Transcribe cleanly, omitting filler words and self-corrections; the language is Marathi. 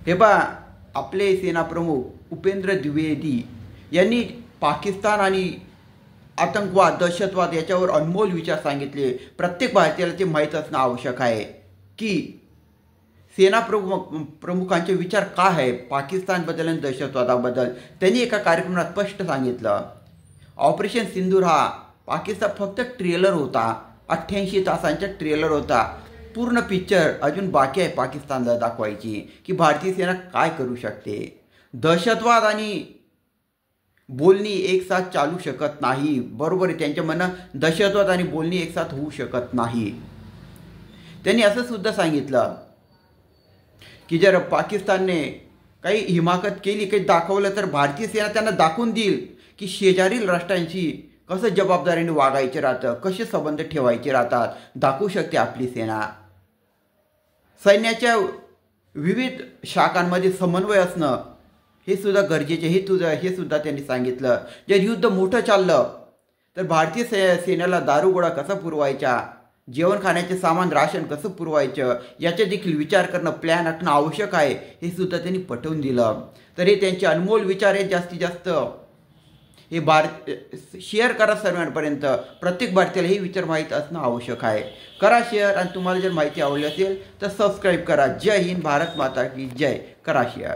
हे पहा, आपले सेनाप्रमुख उपेंद्र द्विवेदी यांनी पाकिस्तान आणि आतंकवाद, दहशतवाद याच्यावर अनमोल विचार सांगितले. प्रत्येक भारतीयाला ते माहीत असणं आवश्यक आहे की प्रमुखांचे विचार काय आहे पाकिस्तानबद्दल आणि दहशतवादाबद्दल. त्यांनी एका कार्यक्रमात स्पष्ट सांगितलं, ऑपरेशन सिंदूर हा पाकिस्तान फक्त ट्रेलर होता, 88 तासांचा ट्रेलर होता. पूर्ण पिक्चर अजून बाकी आहे पाकिस्तानला दाखवायची की भारतीय सेना काय करू शकते. दहशतवाद आणि बोलणी एक साथ चालू शकत नाही. बरोबर आहे, त्यांच्या म्हणणं दहशतवाद आणि बोलणी एक साथ होऊ शकत नाही. त्यांनी असं सुद्धा सांगितलं की जर पाकिस्तानने काही हिमाकत केली, काही दाखवलं, तर भारतीय सेना त्यांना दाखवून देईल की शेजारील राष्ट्रांशी कसं जबाबदारीने वागायचे राहतं, कसे संबंध ठेवायचे राहतात, दाखवू शकते आपली सेना. सैन्याच्या विविध शाखांमध्ये समन्वय असणं हे सुद्धा गरजेचे हे सुद्धा त्यांनी सांगितलं. जर युद्ध मोठं चाललं तर भारतीय सेनेला दारुगोळा कसा पुरवायचा, जेवण खाण्याचे सामान राशन कसं पुरवायचं याचा देखील विचार करणं, प्लॅन आखणं आवश्यक आहे, हे सुद्धा त्यांनी पटवून दिलं. तर हे त्यांचे अनमोल विचार आहेत. जास्तीत जास्त हे शेअर करा सर्वांपर्यंत. प्रत्येक भारतीयाला हे विचार माहीत असणं आवश्यक आहे. करा शेअर, आणि तुम्हाला जर माहिती आवडली असेल तर सबस्क्राईब करा. जय हिंद, भारत माता की जय. करा शेअर.